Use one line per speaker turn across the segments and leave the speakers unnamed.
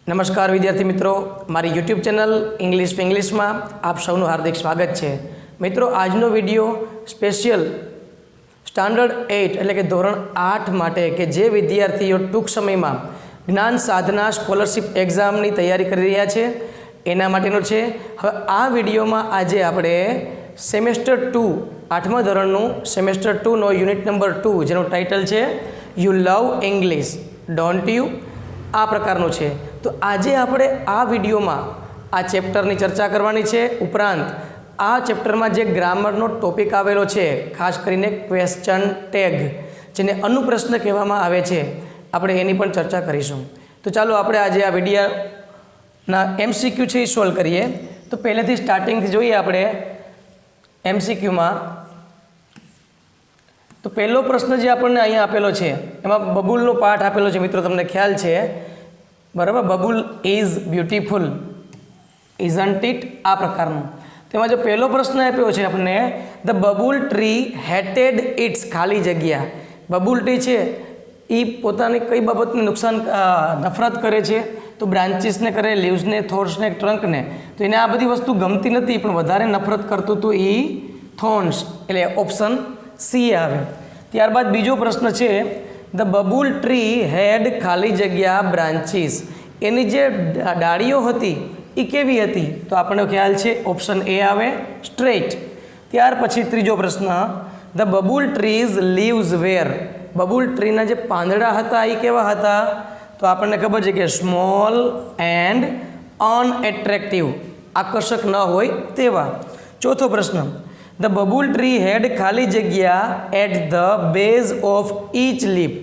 નમસ્કાર વિદ્યાર્થી મિત્રો, મારી યુટ્યુબ ચેનલ ઇંગ્લિશ ફિંગ્લિશમાં આપ સૌનું હાર્દિક સ્વાગત છે. મિત્રો, આજનો વિડીયો સ્પેશિયલ સ્ટાન્ડર્ડ 8 એટલે કે ધોરણ 8 માટે કે જે વિદ્યાર્થીઓ ટૂંક સમયમાં જ્ઞાન સાધના સ્કોલરશિપ એક્ઝામની તૈયારી કરી રહ્યા છે એના માટેનો છે. હવે આ વિડીયોમાં આજે આપણે સેમેસ્ટર 2 8મા ધોરણનું સેમેસ્ટર 2નો યુનિટ નંબર 2 જેનું ટાઇટલ છે you love English don't you, આ પ્રકારનું છે. તો આજે આપણે આ વિડીયોમાં આ ચેપ્ટરની ચર્ચા કરવાની છે. ઉપરાંત આ ચેપ્ટરમાં જે ગ્રામરનો ટોપિક આવેલો છે, ખાસ કરીને ક્વેશ્ચન ટેગ જેને અનુપ્રશ્ન કહેવામાં આવે છે, આપણે એની પણ ચર્ચા કરીશું. તો ચાલો આપણે આજે આ વિડીયોના MCQ છે એ સોલ્વ કરીએ. તો પહેલેથી સ્ટાર્ટિંગથી જોઈએ આપણે MCQમાં. તો પહેલો પ્રશ્ન જે આપણને અહીંયા આપેલો છે એમાં બબુલનો પાઠ આપેલો છે. મિત્રો, તમને ખ્યાલ છે બરાબર, babul is beautiful isn't it, આ પ્રકારનું. તેમાં જો પહેલો પ્રશ્ન આપ્યો છે આપણને, the babul tree hated its, ખાલી જગ્યા. બબુલ ટ્રી છે એ પોતાની કઈ બાબતને નફરત કરે છે? તો બ્રાન્ચીસને કરે, લીવ્સને, થોર્સને, ટ્રંકને. તો એને આ બધી વસ્તુ ગમતી નથી, પણ વધારે નફરત કરતું હતું એ થોર્ન્સ, એટલે ઓપ્શન સી આવે. ત્યારબાદ બીજો પ્રશ્ન છે, ધ બબુલ ટ્રી હેડ ખાલી જગ્યા બ્રાન્ચીસ, એની જે ડાળીઓ હતી એ કેવી હતી? તો આપણને ખ્યાલ છે ઓપ્શન એ આવે, સ્ટ્રેટ. ત્યાર પછી ત્રીજો પ્રશ્ન, ધ બબુલ ટ્રીઝ લીવ્સ વેર, બબુલ ટ્રીના જે પાંદડા હતા એ કેવા હતા? તો આપણને ખબર છે કે સ્મોલ એન્ડ અનએટ્રેક્ટિવ, આકર્ષક ન હોય તેવા. ચોથો પ્રશ્ન, ધ બબુલ ટ્રી હેડ ખાલી જગ્યા at the base of each leaf,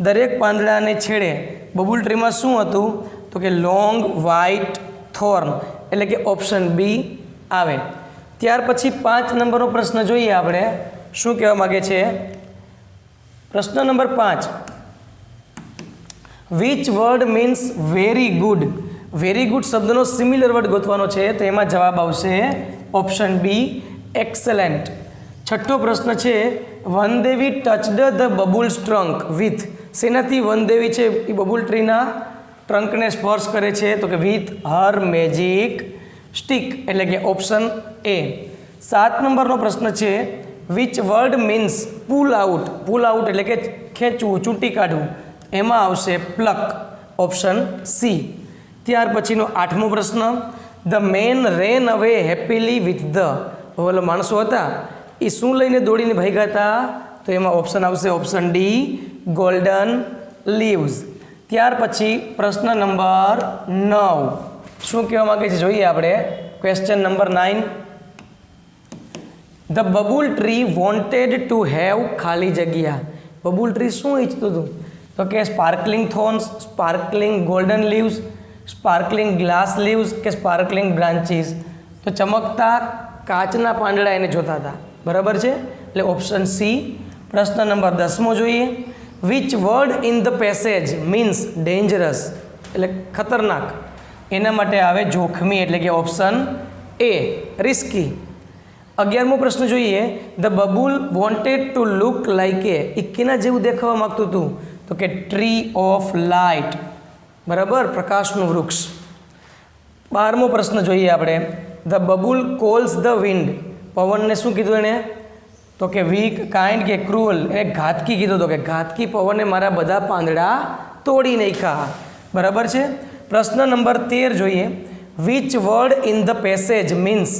દરેક પાંદડાને છેડે બબુલ ટ્રીમાં શું હતું? તો કે લોંગ વ્હાઇટ થોર્ન, એટલે કે ઓપ્શન બી આવે. ત્યાર પછી 5 નંબરનો પ્રશ્ન જોઈએ આપણે શું કહેવા માગે છે. પ્રશ્ન number 5, which word means very good? Very good શબ્દનો સિમિલર વર્ડ ગોતવાનો છે, તો એમાં જવાબ આવશે ઓપ્શન બી, એક્સેલેન્ટ. છઠ્ઠો પ્રશ્ન છે, વનદેવી ટચડ ધ બબુલ્સ ટ્રંક વિથ, શેનાથી વનદેવી છે એ બબુલ ટ્રીના ટ્રંકને સ્પર્શ કરે છે? તો કે વિથ હર મેજિક સ્ટિક, એટલે કે ઓપ્શન એ. 7 નંબરનો પ્રશ્ન છે, which word means pull out? Pull out એટલે કે ખેંચવું, ચૂંટી કાઢવું, એમાં આવશે પ્લક, ઓપ્શન સી. ત્યાર પછીનો 8મો પ્રશ્ન, ધ મેન રેન અવે હેપીલી વિથ ધ, ઓલો માણસો હતા એ શું લઈને દોડીને ભાગ્યા હતા? તો એમાં ઓપ્શન આવશે ઓપ્શન ડી, ગોલ્ડન લીવ્સ. ત્યાર પછી પ્રશ્ન નંબર 9 શું કહેવા માગે છે જોઈએ આપણે. Question number 9, the babul tree wanted to have ખાલી જગ્યા, બબુલ ટ્રી શું ઈચ્છતું હતું? તો કે sparkling thorns, sparkling golden leaves, sparkling glass leaves કે સ્પાર્કલિંગ બ્રાન્ચીસ? તો ચમકતા કાચના પાંદડા એને જોતા હતા, બરાબર છે, એટલે ઓપ્શન સી. પ્રશ્ન નંબર 10મો જોઈએ, which word in the passage means dangerous, એટલે ખતરનાક, એના માટે આવે જોખમી, એટલે કે ઓપ્શન એ, રિસ્કી. 11મો પ્રશ્ન જોઈએ, the babul wanted to look like a કેના જેવું દેખાવા માગતું હતું? તો કે ટ્રી ઓફ લાઇટ, બરાબર, પ્રકાશનું વૃક્ષ. 12મો પ્રશ્ન જોઈએ આપણે, the babul calls the wind, પવનને શું કીધું એણે? તો કે વીક, કાઇન્ડ કે ક્રુઅલ, એ ઘાતકી કીધું. તો કે ઘાતકી પવને મારા બધા પાંદડા તોડી નાખ્યા, બરાબર છે. પ્રશ્ન નંબર 13 જોઈએ, which word in the passage means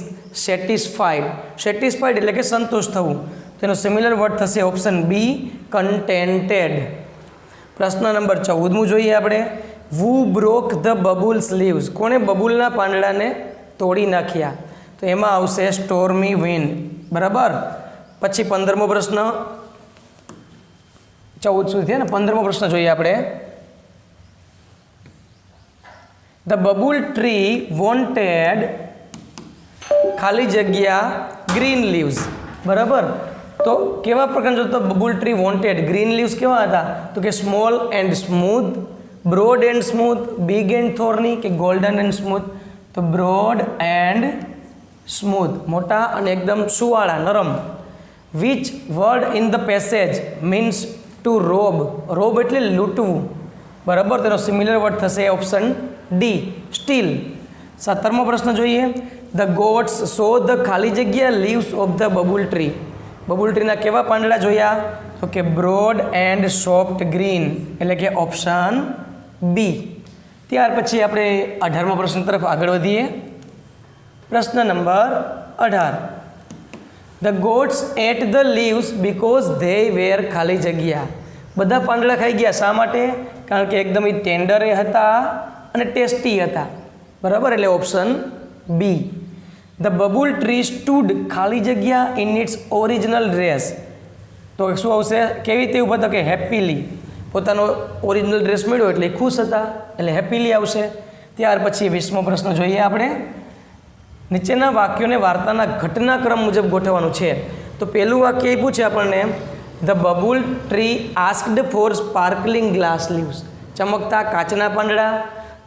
satisfied? Satisfied એટલે કે સંતુષ્ટ થવું, તેનો સિમિલર વર્ડ થશે ઓપ્શન બી, કન્ટેન્ટેડ. પ્રશ્ન નંબર 14મું જોઈએ આપણે, વુ બ્રોક ધ બબુલ્સ લીવ્સ, કોણે બબુલના પાંદડાને તોડી નાખ્યા? તો એમાં આવશે સ્ટોર્મી વિન્ડ, બરાબર. પછી 15મો પ્રશ્ન, 14 સુધી ને 15મો પ્રશ્ન જોઈએ આપણે, ધ બબુલ ટ્રી વોન્ટેડ ખાલી જગ્યા ગ્રીન લીવ્સ, બરાબર. તો કેવા પ્રકારનો જોતો babul tree wanted? Green leaves કેવા હતા? તો કે small and smooth, broad and smooth, big and thorny કે ગોલ્ડન એન્ડ સ્મૂથ? તો બ્રોડ એન્ડ સ્મૂથ, મોટા અને એકદમ સુવાળા, નરમ. Which word in the passage means to rob? Rob એટલે લૂંટવું, બરાબર, તેનો સિમિલર વર્ડ થશે ઓપ્શન ડી સ્ટીલ. 17મો પ્રશ્ન જોઈએ. ધ ગોટ્સ સો ધ ખાલી જગ્યા leaves of the babul tree. Babul ટ્રીના કેવા પાંદડા જોયા? તો કે બ્રોડ એન્ડ સોફ્ટ ગ્રીન, એટલે કે ઓપ્શન બી. ત્યાર પછી આપણે 18મો પ્રશ્ન તરફ આગળ વધીએ. પ્રશ્ન નંબર 18. The goats at the leaves because they were ખાલી જગ્યા. બધા પાંદડા ખાઈ ગયા. શા માટે? કારણ કે એકદમ ટેન્ડર હતા અને ટેસ્ટી હતા. બરાબર, એટલે option B. The babul tree stood ખાલી જગ્યા ઇન ઇટ્સ ઓરિજિનલ ડ્રેસ. તો શું આવશે? કેવી રીતે ઊભા હતા? કે હેપીલી. પોતાનો ઓરિજિનલ ડ્રેસ મળ્યો એટલે ખુશ હતા, એટલે હેપીલી આવશે. ત્યાર પછી 20મો પ્રશ્ન જોઈએ આપણે. નીચેના વાક્યોને વાર્તાના ઘટનાક્રમ મુજબ ગોઠવવાનું છે. તો પહેલું વાક્ય આપ્યું છે આપણને, the babul tree asked for sparkling glass leaves. ચમકતા કાચના પાંદડા.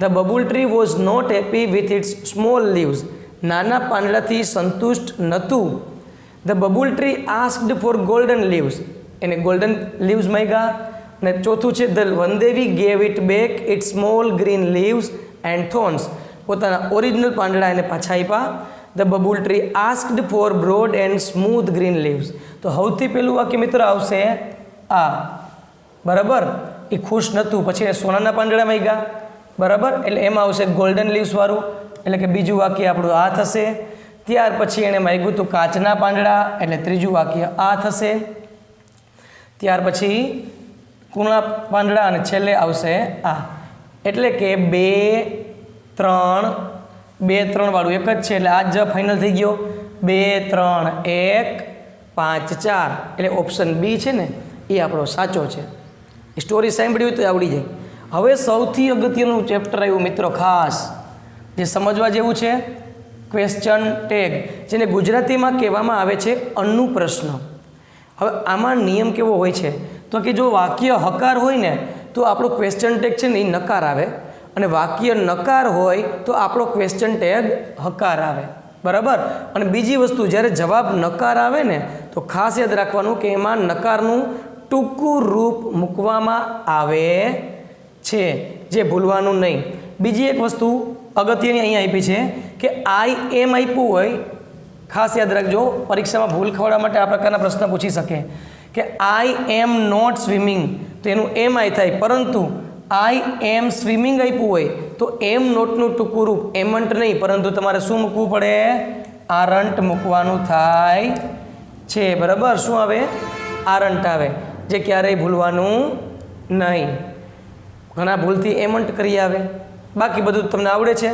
The babul tree was not happy with its small leaves. નાના પાંદડાથી સંતુષ્ટ નહોતું. The babul tree asked for golden leaves. એને ગોલ્ડન લીવ્સ માંગ્યા. અને ચોથું છે, the Vandevi gave it back it small green leaves and thorns. પોતાના ઓરિજિનલ પાંદડા એને પાછા આપ્યા. The babul tree asked for broad and smooth green leaves. તો સૌથી પહેલું વાક્ય મિત્રો આવશે આ. બરાબર, એ ખુશ નહોતું, પછી એને સોનાના પાંદડા માંગ્યા. બરાબર, એટલે એમાં આવશે ગોલ્ડન લીવ્સ વાળું, એટલે કે બીજું વાક્ય આપણું આ થશે. ત્યાર પછી એણે માંગ્યું હતું કાચના પાંદડા, એટલે ત્રીજું વાક્ય આ થશે. ત્યાર પછી કૂણા પાંદડા અને છેલ્લે આવશે આ. એટલે કે 2, 3, 2, 3 વાળું એક જ છે, એટલે આ જ ફાઇનલ થઈ ગયો. 2, 3, 1, 5, 4, એટલે ઓપ્શન બી છે ને એ આપણો સાચો છે. સ્ટોરી સાંભળ્યું તો આવડી જાય. હવે સૌથી અગત્યનું ચેપ્ટર આવ્યું મિત્રો, ખાસ જે સમજવા જેવું છે, ક્વેશ્ચન ટેગ, જેને ગુજરાતીમાં કહેવામાં આવે છે અનુપ્રશ્ન. હવે આમાં નિયમ કેવો હોય છે? તો કે જો વાક્ય હકાર હોય ને તો આપણો ક્વેશ્ચન ટેગ છે ને એ નકાર આવે, અને વાક્ય નકાર હોય તો આપણો ક્વેશ્ચન ટેગ હકાર આવે. બરાબર. અને બીજી વસ્તુ, જ્યારે જવાબ નકાર આવે ને તો ખાસ યાદ રાખવાનું કે એમાં નકારનું ટૂંકું રૂપ મૂકવામાં આવે છે, જે ભૂલવાનું નહીં. બીજી એક વસ્તુ અગત્યની અહીંયા આપી છે કે આઈ એમ આપ્યું હોય, ખાસ યાદ રાખજો, પરીક્ષામાં ભૂલ ખવડાવવા માટે આ પ્રકારના પ્રશ્ન પૂછી શકે કે આઈ એમ નોટ સ્વિમિંગ, તો એનું એમ આઈ થાય. પરંતુ આઈ એમ સ્વિમિંગ આપ્યું હોય તો એમ નોટનું ટૂંકું રૂપ એમન્ટ નહીં, પરંતુ તમારે શું મૂકવું પડે? આરંટ મૂકવાનું થાય છે. બરાબર, શું આવે? આરંટ આવે, જે ક્યારેય ભૂલવાનું નહીં. ઘણા ભૂલથી એમન્ટ કરી આવે, બાકી બધું તમને આવડે છે.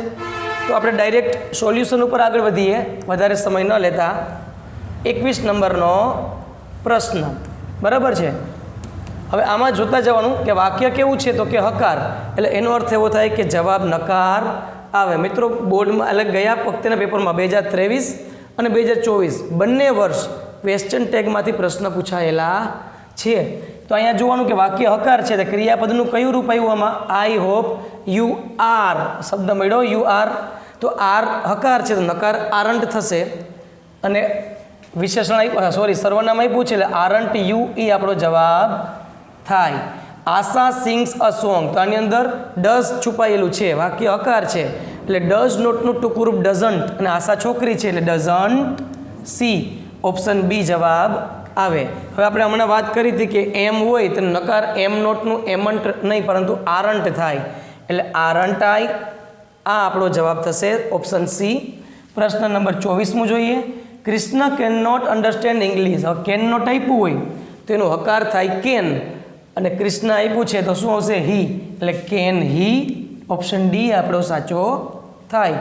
તો આપણે ડાયરેક્ટ સોલ્યુશન ઉપર આગળ વધીએ, વધારે સમય ન લેતા. 21 નંબરનો પ્રશ્ન. બરાબર છે. હવે આમાં જોતા જવાનું કે વાક્ય કેવું છે, તો કે હકાર, એટલે એનો અર્થ એવો થાય કે જવાબ નકાર આવે. મિત્રો બોર્ડમાં, એટલે ગયા વખતેના પેપરમાં 2023 અને 2024 બંને વર્ષ ક્વેશ્ચન ટેગમાંથી પ્રશ્ન પૂછાયેલા છે. તો અહીંયા જોવાનું કે વાક્ય હકાર છે, તો ક્રિયાપદનું કયું રૂપ આવ્યું આમાં? આઈ હોપ યુ આર શબ્દ મળ્યો, યુ આર. તો આર હકાર છે તો નકાર આરંટ થશે. અને વિશેષણ આપ્યું, સોરી, સર્વનામ આપ્યું છે એટલે આરંટ યુ એ આપણો જવાબ થાય. આશા સિંગ્સ અ સોંગ, તો આની અંદર ડઝ છુપાયેલું છે, વાક્ય હકાર છે એટલે ડઝ નોટનું ટૂંકું રૂપ ડઝન્ટ, અને આશા છોકરી છે એટલે ડઝન્ટ સી. ઓપ્શન બી જવાબ આવે. હવે આપણે હમણાં વાત કરી હતી કે એમ હોય તો નકાર એમ નોટનું એમન્ટ નહીં, પરંતુ આરંટ થાય, એટલે આરંટ આઈ. આ આપણો જવાબ થશે ઓપ્શન સી. પ્રશ્ન નંબર 24 જોઈએ. Krishna can not understand English. હવે કેન નોટ આપ્યું હોય તો એનું હકાર થાય કેન, અને કૃષ્ણ આપ્યું છે તો શું આવશે? હી, એટલે કેન હી. ઓપ્શન ડી આપણો સાચો થાય.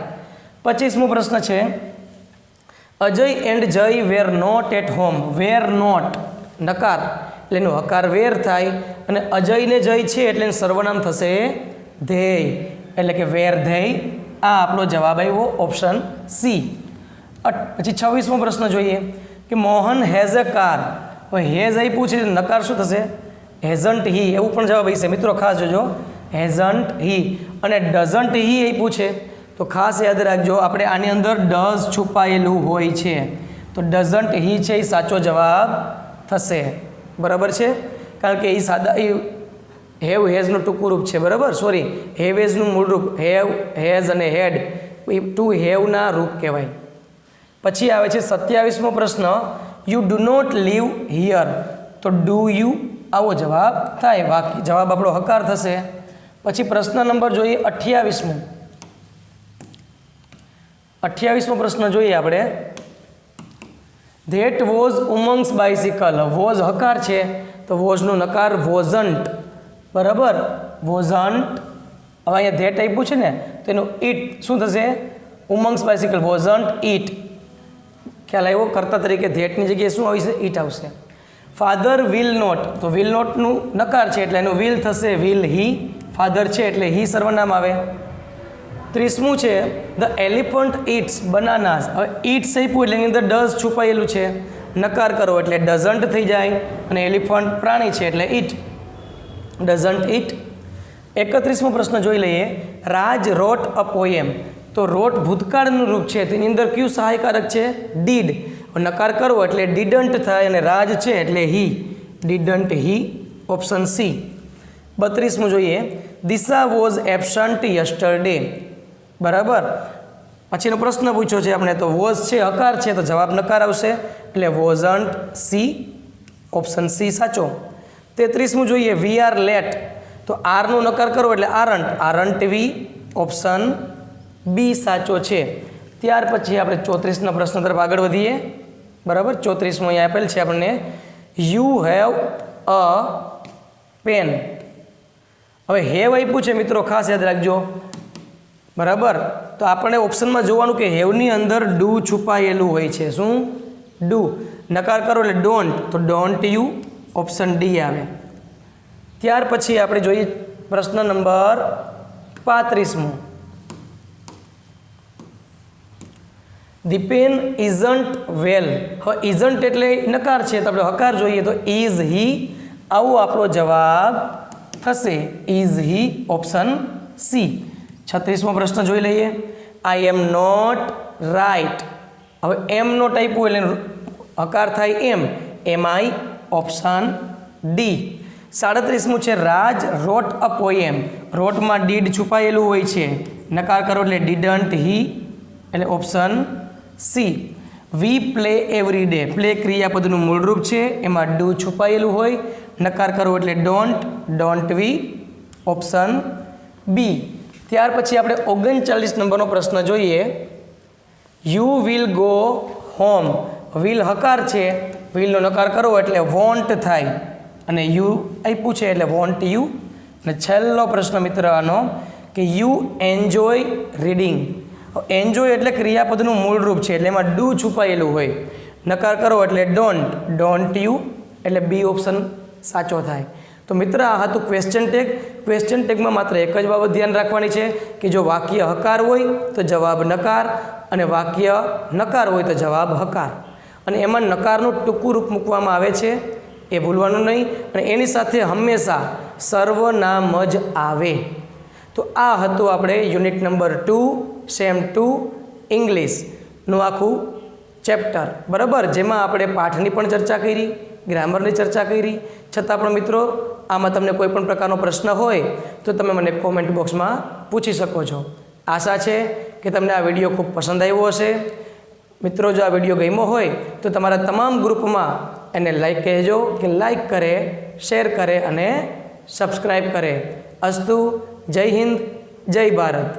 25મો પ્રશ્ન છે. Ajay and Jay were not at home. Were not નકાર, એટલે એનું હકાર વેર થાય, અને અજય ને જય છે એટલે એનું સર્વનામ થશે ધેય, એટલે કે વેર ધેય. આ આપણો જવાબ આવ્યો ઓપ્શન સી. પછી 26મો પ્રશ્ન જોઈએ કે મોહન હેઝ અ કાર. હવે હેઝ આપ્યું છે, નકાર શું થશે? હેઝન્ટ હી, એવું પણ જવાબ હશે. મિત્રો ખાસ જોજો, હેઝન્ટ હી. અને ડઝન્ટ હી આપ્યું છે તો ખાસ યાદ રાખજો, આપણે આની અંદર ડઝ છુપાયેલું હોય છે, તો ડઝન્ટ હી છે એ સાચો જવાબ થશે. બરાબર છે, કારણ કે એ સાદા એ હેવ હેઝનું ટૂંકું રૂપ છે, બરાબર. સોરી, હેવ હેઝનું મૂળ રૂપ હેવ, હેઝ અને હેડ એ ટુ હેવના રૂપ કહેવાય. પછી આવે છે 27મો પ્રશ્ન, you do not live here. તો ડુ યુ આવો જવાબ થાય, વાક્ય જવાબ આપણો હકાર થશે. પછી પ્રશ્ન નંબર જોઈએ 28મો. 28મો પ્રશ્ન જોઈએ આપણે. That was Umang's bicycle. Was હકાર છે તો વોઝનો નકાર વોઝન્ટ, બરાબર, વોઝન્ટ. હવે અહીંયા ધેટ આપ્યું છે ને તો એનું ઈટ શું થશે? ઉમંગ્સ બાઇસિકલ વોઝન્ટ ઈટ. ખ્યાલ આવ્યો? કર્તા તરીકે ધેટની જગ્યાએ શું આવશે? ઈટ આવશે. Father will not. તો વિલ નોટનું નકાર છે એટલે એનું વિલ થશે વિલ હી. ફાધર છે એટલે હી સર્વનામ આવે. 30મું છે ધ એલિફન્ટ ઇટ્સ બનાનાસ. હવે ઇટ્સ આપ્યું એટલે એની અંદર ડઝ છુપાયેલું છે, નકાર કરો એટલે ડઝન્ટ થઈ જાય, અને એલિફન્ટ પ્રાણી છે એટલે ઇટ, ડઝન્ટ ઇટ. 31મો પ્રશ્ન જોઈ લઈએ. રાજ રોટ અ પોએમ. તો રોટ ભૂતકાળનું રૂપ છે, તેની અંદર કયું સહાયકારક છે? ડીડ. નકાર કરવો એટલે ડીડન્ટ થાય, અને રાજ છે એટલે હી, ડીડન્ટ હી, ઓપ્શન સી. 32મું જોઈએ. દિશા વોઝ એબસન્ટ યસ્ટરડે. બરાબર. પછીનો પ્રશ્ન પૂછ્યો છે આપણે, તો વોઝ છે હકાર છે તો જવાબ નકાર આવશે એટલે વોઝન્ટ, સી, ઓપ્શન સી સાચો. 33મું જોઈએ. We are late. તો આરનું નકાર કરો એટલે aren't, aren't we, option B સાચો છે. ત્યાર પછી આપણે 34ના પ્રશ્ન તરફ આગળ વધીએ. બરાબર. 34મું અહીંયા આપેલ છે આપણને. You have a pen. હવે હેવ આપ્યું છે મિત્રો, ખાસ યાદ રાખજો, બરાબર. તો આપણે ઓપ્શનમાં જોવાનું કે હેવની અંદર ડુ છુપાયેલું હોય છે. શું? ડુ. નકાર કરો એટલે ડોન્ટ, તો ડોન્ટ યુ, ઓપ્શન ડી આવે. ત્યાર પછી આપણે જોઈએ પ્રશ્ન નંબર 35મું. ધી પેન ઇઝન્ટ વેલ. હવે ઇઝન્ટ એટલે નકાર છે તો આપણે હકાર જોઈએ તો ઇઝ હી, આવો આપણો જવાબ થશે, ઇઝ હી, ઓપ્શન સી. 36મો પ્રશ્ન જોઈ લઈએ. આઈ એમ નોટ રાઇટ. હવે એમ નોટ આપ્યું એટલે હકાર થાય એમ, એમ આઈ, ઓપ્શન ડી. 37મું છે. રાજ રોટ અ પોએમ. રોટમાં ડીડ છુપાયેલું હોય છે, નકાર કરો એટલે ડીડન્ટ હી, એટલે option C. We play every day. Play ક્રિયાપદનું મૂળરૂપ છે, એમાં ડુ છુપાયેલું હોય, નકાર કરો એટલે don't, don't we, option B. ત્યાર પછી આપણે 39 નંબરનો પ્રશ્ન જોઈએ. You will go home. Will હકાર છે, વિલનો નકાર કરો એટલે વોન્ટ થાય, અને યુ આપ્યું છે એટલે વોન્ટ યુ. અને છેલ્લો પ્રશ્ન મિત્ર આનો કે યુ એન્જોય રીડિંગ. એન્જોય એટલે ક્રિયાપદનું મૂળ રૂપ છે એટલે એમાં ડુ છુપાયેલું હોય, નકાર કરો એટલે ડોન્ટ, ડોન્ટ યુ, એટલે બી ઓપ્શન સાચો થાય. તો મિત્ર આ હતું ક્વેશ્ચન ટેગ. ક્વેશ્ચન ટેગમાં માત્ર એક જ બાબત ધ્યાન રાખવાની છે કે જો વાક્ય હકાર હોય તો જવાબ નકાર, અને વાક્ય નકાર હોય તો જવાબ હકાર, અને એમાં નકારનું ટૂંકું રૂપ મૂકવામાં આવે છે, એ ભૂલવાનું નહીં. અને એની સાથે હંમેશા સર્વનામ જ આવે. તો આ હતું આપણે યુનિટ નંબર 2 સેમ 2 ઇંગ્લિશનું આખું ચેપ્ટર, બરાબર, જેમાં આપણે પાઠની પણ ચર્ચા કરી, ગ્રામરની ચર્ચા કરી. છતાં પણ મિત્રો આમાં તમને કોઈ પણ પ્રકારનો પ્રશ્ન હોય તો તમે મને કોમેન્ટ બોક્સમાં પૂછી શકો છો. આશા છે કે તમને આ વિડીયો ખૂબ પસંદ આવ્યો હશે. મિત્રો જો આ વિડીયો ગમ્યો હોય તો તમારા તમામ ગ્રુપમાં એને લાઈક કહેજો કે લાઈક કરે, શેર કરે અને સબસ્ક્રાઈબ કરે. અસ્તુ. જય હિન્દ, જય ભારત.